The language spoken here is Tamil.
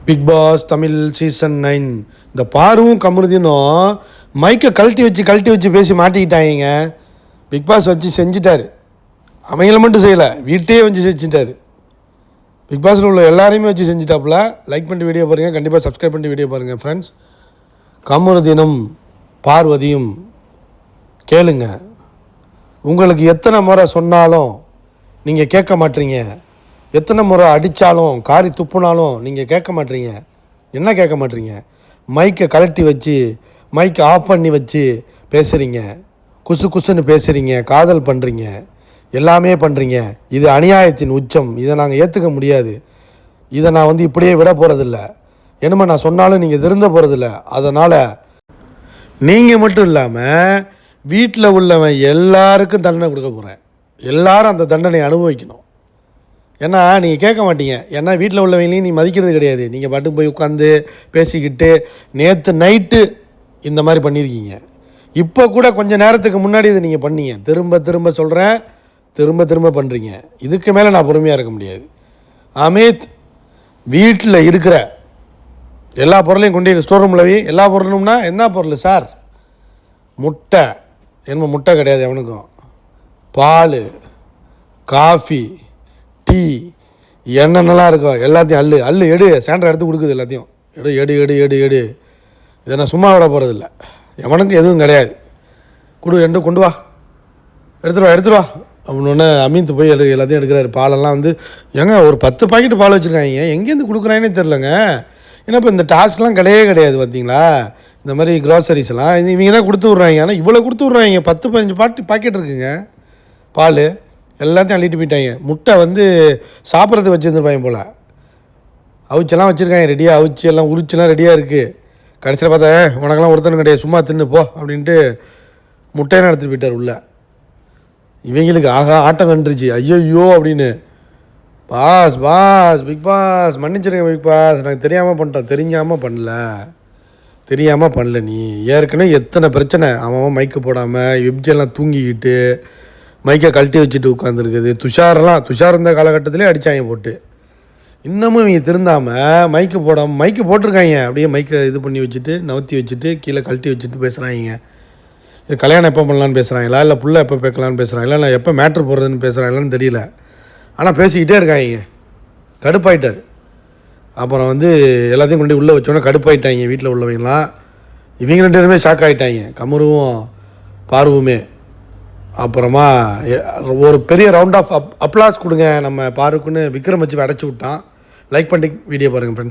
பிக் பாஸ் தமிழ் சீசன் 9 இந்த பாருவும் கமருதினும் மைக்கை கழட்டி வச்சு பேசி மாட்டிக்கிட்டாங்க. பிக் பாஸ் வச்சு செஞ்சுட்டாரு. அவங்கள மட்டும் செய்யலை, வீட்டையே வச்சு செஞ்சுட்டாரு. பிக் பாஸில் உள்ள எல்லாரையுமே வச்சு செஞ்சுட்டாப்புல. லைக் பண்ணிட்டு வீடியோ பாருங்கள், கண்டிப்பாக சப்ஸ்கிரைப் பண்ணிட்டு வீடியோ பாருங்கள் ஃப்ரெண்ட்ஸ். கமருதினும் பார்வதியும் கேளுங்க. உங்களுக்கு எத்தனை முறை சொன்னாலும் நீங்கள் கேட்க மாட்டீங்க. எத்தனை முறை அடித்தாலும் காரி துப்புனாலும் நீங்கள் கேட்க மாட்டீங்க. என்ன கேட்க மாட்டீங்க? மைக்கை கழட்டி வச்சு மைக்கை ஆஃப் பண்ணி வச்சு பேசுகிறீங்க, குசுன்னு பேசுகிறீங்க, காதல் பண்ணுறீங்க, எல்லாமே பண்ணுறீங்க. இது அநியாயத்தின் உச்சம். இதை நாங்கள் ஏற்றுக்க முடியாது. இதை நான் இப்படியே விட போகிறதில்ல. என்னமோ நான் சொன்னாலும் நீங்கள் திருந்த போகிறதில்ல. அதனால் நீங்கள் மட்டும் இல்லாமல் வீட்டில் உள்ளவன் எல்லாருக்கும் தண்டனை கொடுக்க போகிறேன். எல்லாரும் அந்த தண்டனை அனுபவிக்கணும். ஏன்னா நீங்கள் கேட்க மாட்டீங்க. ஏன்னா வீட்டில் உள்ளவங்களையும் நீ மதிக்கிறது கிடையாது. நீங்கள் பாட்டுக்கு போய் உட்காந்து பேசிக்கிட்டு நேற்று நைட்டு இந்த மாதிரி பண்ணியிருக்கீங்க. இப்போ கூட கொஞ்சம் நேரத்துக்கு முன்னாடி இதை நீங்கள் பண்ணீங்க. திரும்ப சொல்கிறேன், திரும்ப பண்ணுறீங்க. இதுக்கு மேலே நான் பொறுமையாக இருக்க முடியாது. அமித், வீட்டில் இருக்கிற எல்லா பொருளையும் கொண்டு ஸ்டோர் ரூமில் எல்லா பொருளும்னா என்ன பொருள் சார்? முட்டை, என்ன முட்டை கிடையாது எவனுக்கும், பால், காஃபி, டீ, என்னென்னலாம் இருக்கும் எல்லாத்தையும் அள்ளு எடு. சேண்டரை எடுத்து கொடுக்குது எல்லாத்தையும். எடு. இதை நான் சும்மா விட போகிறதில்ல. எவனுக்கும் எதுவும் கிடையாது. கொண்டு வா, எடுத்துட்டு வா அப்படின்னு அமீத்து போய் எல்லாத்தையும் எடுக்கிறாரு. பாலெல்லாம் ஏங்க ஒரு 10 பாக்கெட்டு பால் வச்சுருக்காங்க. எங்கேருந்து கொடுக்குறாங்கன்னே தெரிலங்க. ஏன்னா இப்போ இந்த டாஸ்க்லாம் கிடையாது பார்த்தீங்களா? இந்த மாதிரி க்ராசரிஸ்லாம் இவங்க தான் கொடுத்து விட்றாங்க. ஆனால் இவ்வளோ கொடுத்து விட்றாங்க. 10-15 பாக்கெட் இருக்குங்க பால். எல்லாத்தையும் அள்ளிட்டு போயிட்டாங்க. முட்டை சாப்பிட்றதுக்கு வச்சுருந்துருப்பாங்க போல். அவிச்செல்லாம் வச்சுருக்காங்க ரெடியாக. அவிச்சு எல்லாம் உரிச்செல்லாம் ரெடியாக இருக்குது. கடைசியில் பார்த்தா உனக்கெல்லாம் ஒருத்தனும் கிடையாது, சும்மா தின்னு போ அப்படின்ட்டு முட்டையெல்லாம் எடுத்துகிட்டு போயிட்டார் உள்ள. இவங்களுக்கு ஆட்டம் கண்டுருச்சு. ஐயோ அப்படின்னு. பாஸ் பிக் பாஸ் மன்னிச்சிருங்க பிக் பாஸ், நாங்கள் தெரியாமல் பண்ணிட்டோம். தெரியாமல் பண்ணல. நீ ஏற்கனவே எத்தனை பிரச்சனை. அவன் மைக்கு போடாமல் வெப்ஜெல்லாம் தூங்கிக்கிட்டு மைக்கை கழட்டி வச்சுட்டு உட்காந்துருக்குது. துஷார் இருந்த காலகட்டத்திலே அடித்தாங்க போட்டு. இன்னமும் இவங்க திருந்தாமல் மைக்கு போட்டிருக்காங்க. அப்படியே மைக்கை இது பண்ணி வச்சுட்டு நவுத்தி வச்சுட்டு கீழே கழட்டி வச்சுட்டு பேசுகிறாங்க. இது கல்யாணம் எப்போ பண்ணலான்னு பேசுகிறாங்களா, இல்லை புள்ள எப்போ பேக்கலான்னு பேசுகிறாங்களா, இல்லை எப்போ மேட்ரு போடுறதுன்னு பேசுகிறாங்களான்னு தெரியல. ஆனால் பேசிக்கிட்டே இருக்காங்க. கடுப்பாயிட்டார். அப்புறம் எல்லாத்தையும் கொண்டு உள்ளே வச்சோன்னே கடுப்பாயிட்டாங்க வீட்டில் உள்ளவங்களாம். இவங்க 2 பேருமே ஷாக் ஆகிட்டாங்க, கமருவும் பார்வுமே. அப்புறமா ஒரு பெரிய ரவுண்ட் ஆஃப் அப்ளாஸ் கொடுங்க நம்ம பாருக்குன்னு விக்ரம் வச்சு அடைச்சி விட்டான். லைக் பண்ணிட்டு வீடியோ பாருங்கள் ஃப்ரெண்ட்ஸ்.